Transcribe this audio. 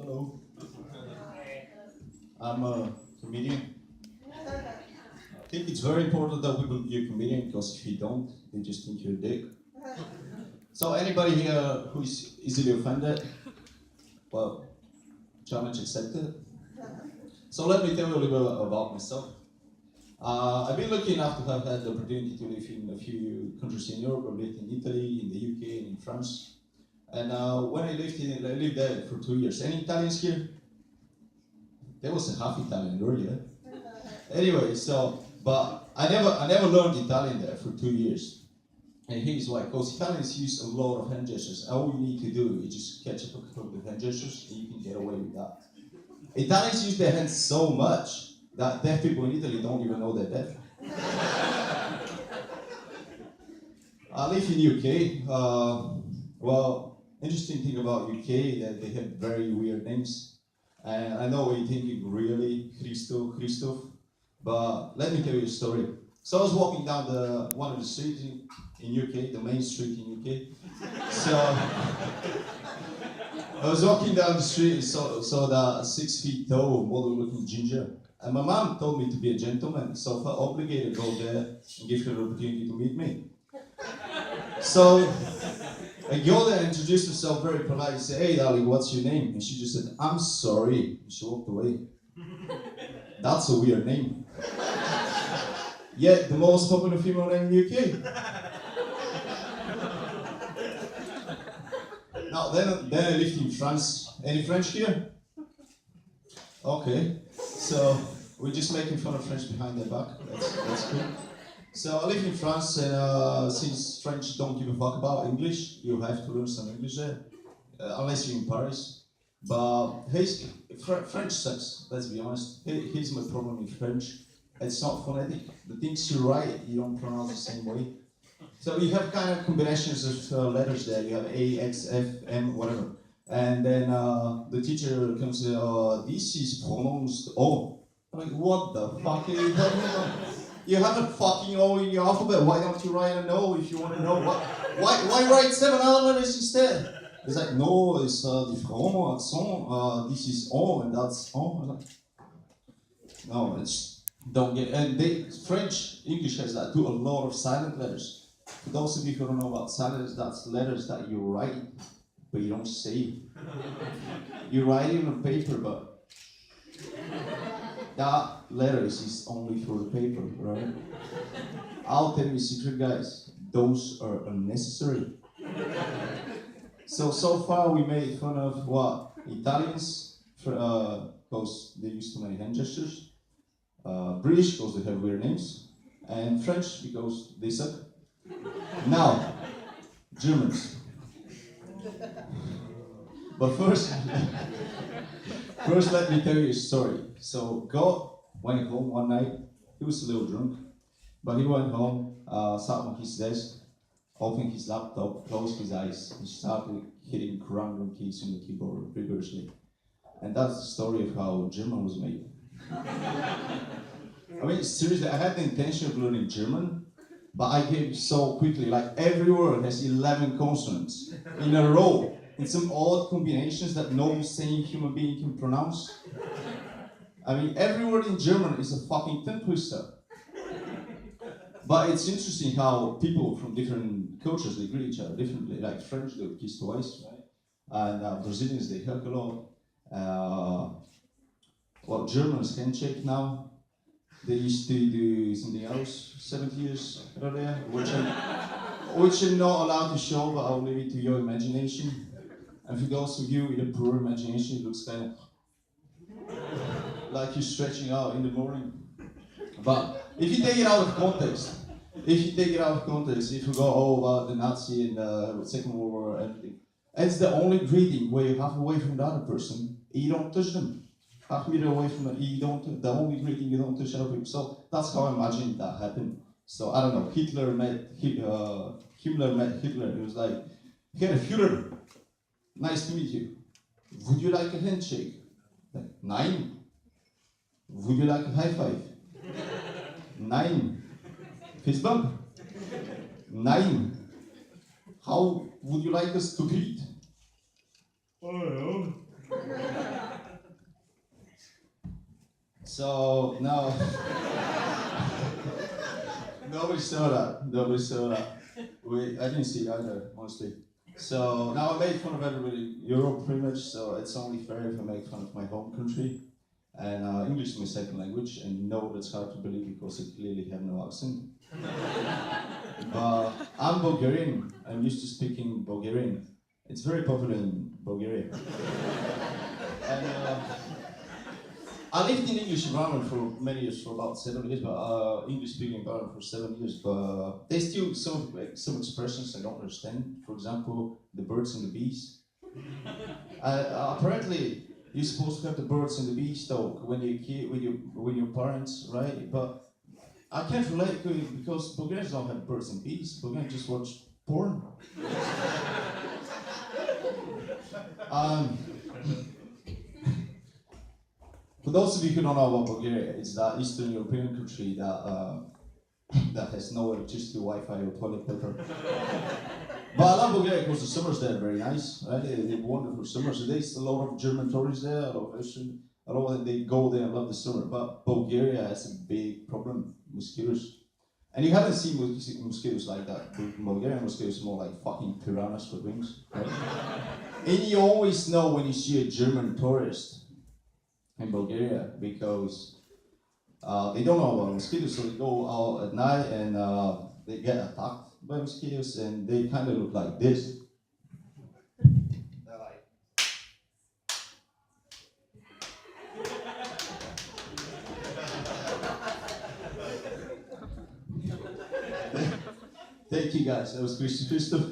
Hello. I'm a comedian. I think it's very important that people be a comedian because if you don't, they just think you're a dick. So anybody here who is easily offended, well, challenge accepted. So let me tell you a little bit about myself. I've been lucky enough to have had the opportunity to live in a few countries in Europe. I've lived in Italy, in the UK, and in France. And when I lived there for 2 years. Any Italians here? There was a half Italian earlier. Anyway, but I never learned Italian there for 2 years. And here's why, because Italians use a lot of hand gestures. All you need to do is just catch up with hand gestures and you can get away with that. Italians use their hands so much that deaf people in Italy don't even know they're deaf. I live in UK. Well, interesting thing about UK that they have very weird names. And I know what you're thinking, really, Christoph. But let me tell you a story. So I was walking down one of the streets in UK, the main street in UK. So I was walking down the street and saw that 6 feet tall, model-looking ginger. And my mom told me to be a gentleman, so I felt obligated to go there and give her the opportunity to meet me. So I go there and introduced myself very politely, and say, "Hey darling, what's your name?" And she just said, "I'm sorry." And she walked away. That's a weird name. Yet the most popular female name in the UK. Now then I lived in France. Any French here? Okay. So we're just making fun of French behind their back. That's cool. So I live in France, and since French don't give a fuck about English, you have to learn some English there, unless you're in Paris. But French sucks, let's be honest. Here's my problem with French. It's not phonetic. The things you write, you don't pronounce the same way. So you have kind of combinations of letters there. You have A, X, F, M, whatever. And then the teacher comes and says, "This is pronounced O." I'm like, what the fuck are you talking about? You have a fucking O in your alphabet. Why don't you write an O if you want to know what? Why write 7 other letters instead? It's like, no, it's différent accent. This is O and that's O. I'm like, no, it's don't get. And French English has that too. A lot of silent letters. For those of you who don't know about silent, that's letters that you write, but you don't say. You write it on paper, but that letters is only for the paper, right? I'll tell you a secret, guys. Those are unnecessary. So far we made fun of what? Italians, because they used to make hand gestures. British, because they have weird names. And French, because they suck. Now, Germans. But first let me tell you a story. So God went home one night. He was a little drunk, but he went home, sat on his desk, opened his laptop, closed his eyes, and started hitting random keys on the keyboard vigorously. And that's the story of how German was made. I mean, seriously, I had the intention of learning German, but I gave so quickly. Like every word has 11 consonants in a row. In some odd combinations that no sane human being can pronounce. I mean, every word in German is a fucking tongue twister. But it's interesting how people from different cultures, they greet each other differently. Like French, they kiss twice, right? And Brazilians, they hug a lot. Well, Germans handshake now. They used to do something else 70 years earlier, which I'm not allowed to show, but I'll leave it to your imagination. And for those of you with a poor imagination, it looks kind of like you're stretching out in the morning. But if you take it out of context, if you go, oh, about the Nazi and the Second World War and everything, it's the only greeting where you're half away from the other person, and you don't touch them. Half meter away from them, the only greeting you don't touch other people. So that's how I imagine that happened. So I don't know, Himmler met Hitler, he was like, "Herr Führer, nice to meet you. Would you like a handshake?" Like, "Nein." "Would you like a high five?" "Nein." "Fist bump?" "Nein." "How would you like us to greet?" "I don't know." So now, nobody saw that. Nobody saw that. I didn't see it either, honestly. So now I made fun of everybody in Europe pretty much, so it's only fair if I make fun of my home country. And English is my second language, and no, that's hard to believe because I clearly have no accent. But I'm Bulgarian. I'm used to speaking Bulgarian. It's very popular in Bulgaria. And I lived in English environment for many years, for about 7 years, but English speaking environment for 7 years. But there's still some expressions I don't understand. For example, the birds and the bees. Apparently, you're supposed to have the birds and the bees talk when you're kid, when your parents, right? But I can't relate to it because Bulgarians don't have birds and bees. Bulgarians just watch porn. For those of you who don't know about Bulgaria, it's that Eastern European country that that has no electricity, Wi-Fi, or toilet paper. But I love Bulgaria because the summers there are very nice, right? They're wonderful summers. There's a lot of German tourists there, a lot of Russian, a lot of they go there and love the summer. But Bulgaria has a big problem, mosquitoes. And you haven't seen mosquitoes like that. Bulgarian mosquitoes are more like fucking piranhas with wings, right? And you always know when you see a German tourist in Bulgaria because they don't know about mosquitoes, so they go out at night and they get attacked by mosquitoes, and they kind of look like this. They're like, thank you guys. That was Christoph.